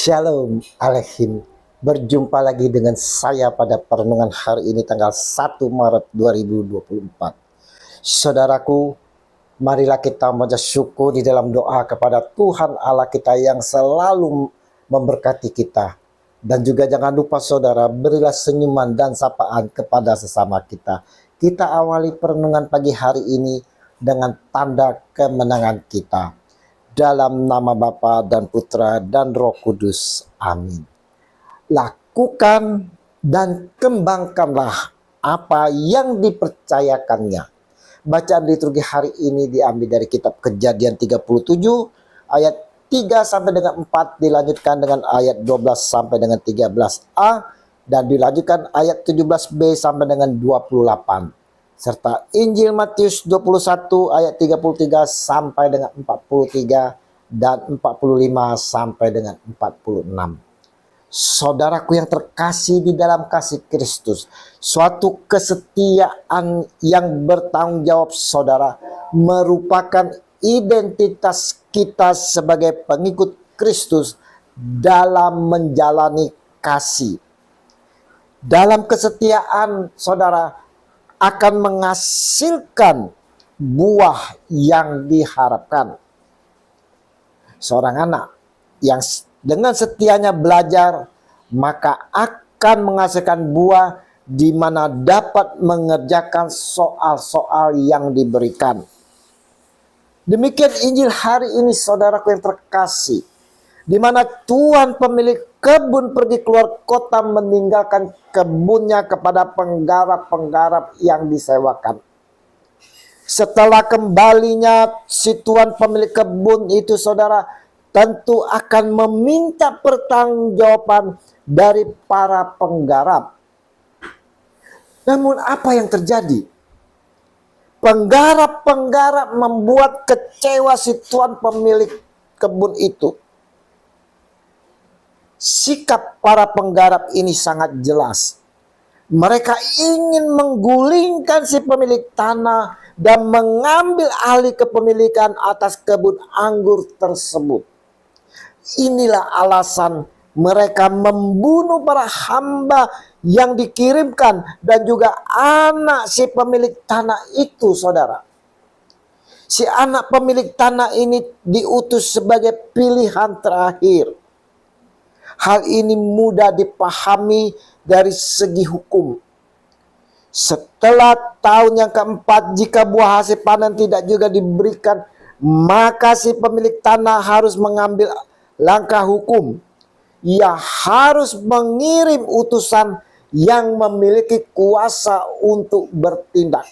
Shalom Alaikum. Berjumpa lagi dengan saya pada perenungan hari ini tanggal 1 Maret 2024. Saudaraku, marilah kita mengucap syukur di dalam doa kepada Tuhan Allah kita yang selalu memberkati kita. Dan juga jangan lupa saudara, berilah senyuman dan sapaan kepada sesama kita. Kita awali perenungan pagi hari ini dengan tanda kemenangan kita. Dalam nama Bapa dan Putra dan Roh Kudus. Amin. Lakukan dan kembangkanlah apa yang dipercayakannya. Bacaan liturgi hari ini diambil dari kitab Kejadian 37 ayat 3 sampai dengan 4, dilanjutkan dengan ayat 12 sampai dengan 13a, dan dilanjutkan ayat 17b sampai dengan 28. Serta Injil Matius 21 ayat 33 sampai dengan 43 dan 45 sampai dengan 46. Saudaraku yang terkasih di dalam kasih Kristus, suatu kesetiaan yang bertanggung jawab saudara merupakan identitas kita sebagai pengikut Kristus dalam menjalani kasih. Dalam kesetiaan saudara akan menghasilkan buah yang diharapkan. Seorang anak yang dengan setianya belajar, maka akan menghasilkan buah di mana dapat mengerjakan soal-soal yang diberikan. Demikian Injil hari ini saudaraku yang terkasih, di mana Tuhan pemilik kebun pergi keluar kota meninggalkan kebunnya kepada penggarap-penggarap yang disewakan. Setelah kembalinya si Tuhan pemilik kebun itu saudara tentu akan meminta pertanggungjawaban dari para penggarap. Namun apa yang terjadi? Penggarap-penggarap membuat kecewa si Tuhan pemilik kebun itu. Sikap para penggarap ini sangat jelas. Mereka ingin menggulingkan si pemilik tanah dan mengambil alih kepemilikan atas kebun anggur tersebut. Inilah alasan mereka membunuh para hamba yang dikirimkan dan juga anak si pemilik tanah itu, saudara. Si anak pemilik tanah ini diutus sebagai pilihan terakhir. Hal ini mudah dipahami dari segi hukum. Setelah tahun yang keempat, jika buah hasil panen tidak juga diberikan, maka si pemilik tanah harus mengambil langkah hukum. Ia harus mengirim utusan yang memiliki kuasa untuk bertindak.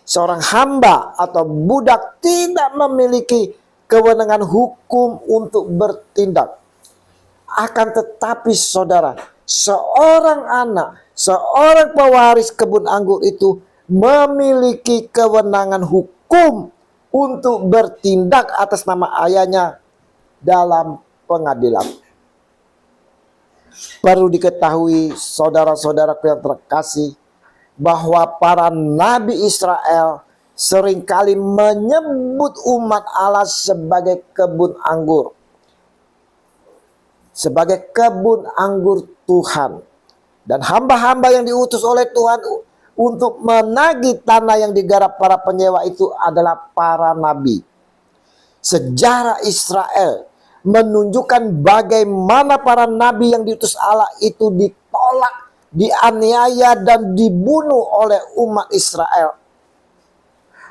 Seorang hamba atau budak tidak memiliki kewenangan hukum untuk bertindak. Akan tetapi saudara, seorang anak, seorang pewaris kebun anggur itu memiliki kewenangan hukum untuk bertindak atas nama ayahnya dalam pengadilan. Perlu diketahui saudara-saudaraku yang terkasih, bahwa para nabi Israel seringkali menyebut umat Allah sebagai kebun anggur. Sebagai kebun anggur Tuhan. Dan hamba-hamba yang diutus oleh Tuhan untuk menagih tanah yang digarap para penyewa itu adalah para nabi. Sejarah Israel menunjukkan bagaimana para nabi yang diutus Allah itu ditolak, dianiaya, dan dibunuh oleh umat Israel.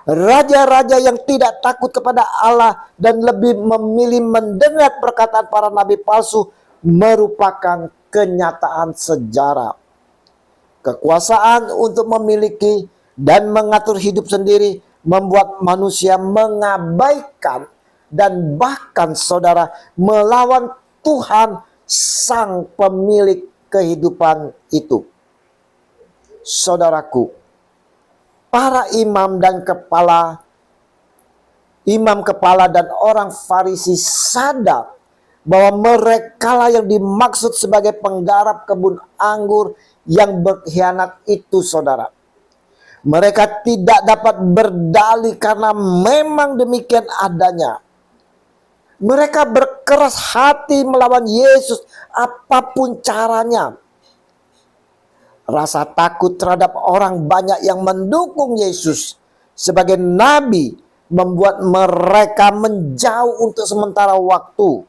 Raja-raja yang tidak takut kepada Allah dan lebih memilih mendengar perkataan para nabi palsu merupakan kenyataan sejarah. Kekuasaan untuk memiliki dan mengatur hidup sendiri membuat manusia mengabaikan dan bahkan saudara melawan Tuhan sang pemilik kehidupan itu. Saudaraku, para imam kepala dan orang Farisi sadar bahwa merekalah yang dimaksud sebagai penggarap kebun anggur yang berkhianat itu, saudara. Mereka tidak dapat berdalih karena memang demikian adanya. Mereka berkeras hati melawan Yesus apapun caranya. Rasa takut terhadap orang banyak yang mendukung Yesus sebagai nabi membuat mereka menjauh untuk sementara waktu.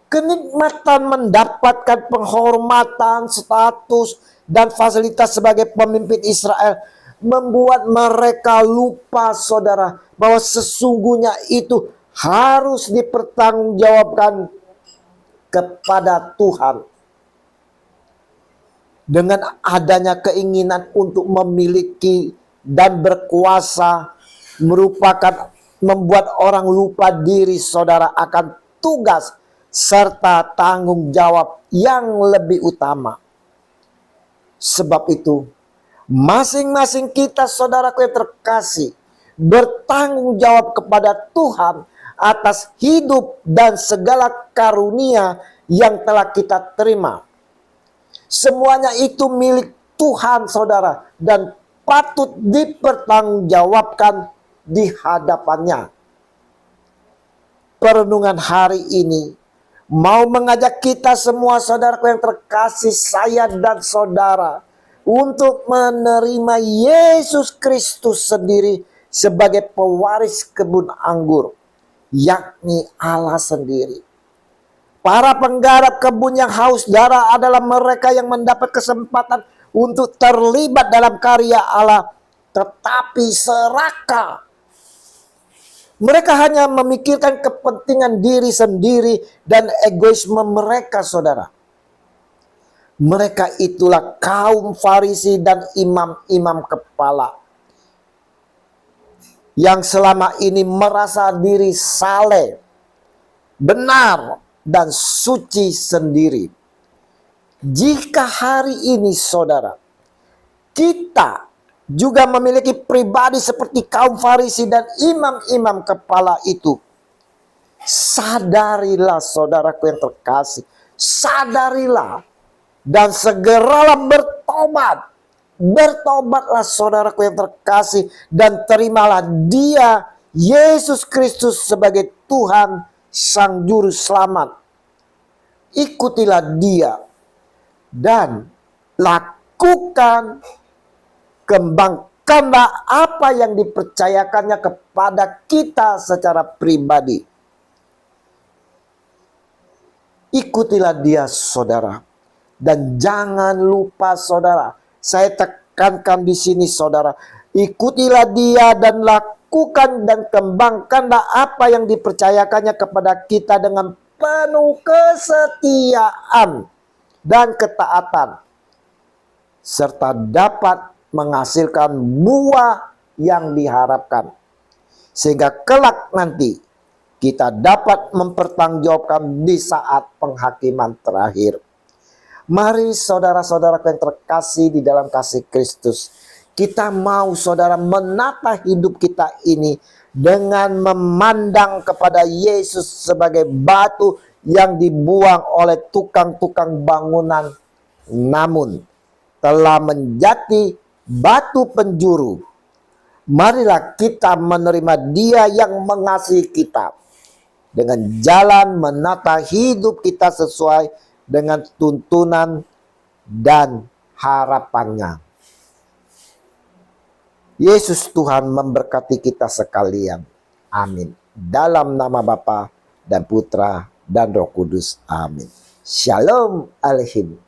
Kenikmatan mendapatkan penghormatan, status, dan fasilitas sebagai pemimpin Israel membuat mereka lupa, saudara, bahwa sesungguhnya itu harus dipertanggungjawabkan kepada Tuhan. Dengan adanya keinginan untuk memiliki dan berkuasa merupakan membuat orang lupa diri, saudara, akan tugas serta tanggung jawab yang lebih utama. Sebab itu, masing-masing kita, saudaraku yang terkasih, bertanggung jawab kepada Tuhan atas hidup dan segala karunia yang telah kita terima. Semuanya itu milik Tuhan, saudara, dan patut dipertanggungjawabkan di hadapannya. Perenungan hari ini mau mengajak kita semua, saudaraku yang terkasih, saya dan saudara, untuk menerima Yesus Kristus sendiri sebagai pewaris kebun anggur, yakni Allah sendiri. Para penggarap kebun yang haus darah adalah mereka yang mendapat kesempatan untuk terlibat dalam karya Allah, tetapi serakah. Mereka hanya memikirkan kepentingan diri sendiri dan egoisme mereka, saudara. Mereka itulah kaum Farisi dan imam-imam kepala yang selama ini merasa diri saleh, benar, dan suci sendiri. Jika hari ini, saudara, kita juga memiliki pribadi seperti kaum Farisi dan imam-imam kepala itu, sadarilah, saudaraku yang terkasih, sadarilah dan segeralah bertobat. Bertobatlah, saudaraku yang terkasih, dan terimalah Dia, Yesus Kristus, sebagai Tuhan Sang Juru Selamat. Ikutilah Dia dan lakukan, kembangkanlah apa yang dipercayakannya kepada kita secara pribadi. Ikutilah Dia, saudara, dan jangan lupa, saudara, saya tekankan di sini, saudara, ikutilah Dia dan lakukan dan kembangkanlah apa yang dipercayakannya kepada kita dengan penuh kesetiaan dan ketaatan, serta dapat menghasilkan buah yang diharapkan, sehingga kelak nanti kita dapat mempertanggungjawabkan di saat penghakiman terakhir. Mari, saudara-saudara yang terkasih di dalam kasih Kristus, kita mau, saudara, menata hidup kita ini dengan memandang kepada Yesus sebagai batu yang dibuang oleh tukang-tukang bangunan, namun telah menjadi batu penjuru. Marilah kita menerima Dia yang mengasihi kita dengan jalan menata hidup kita sesuai dengan tuntunan dan harapannya. Yesus Tuhan memberkati kita sekalian. Amin. Dalam nama Bapa dan Putra dan Roh Kudus. Amin. Shalom Aleichem.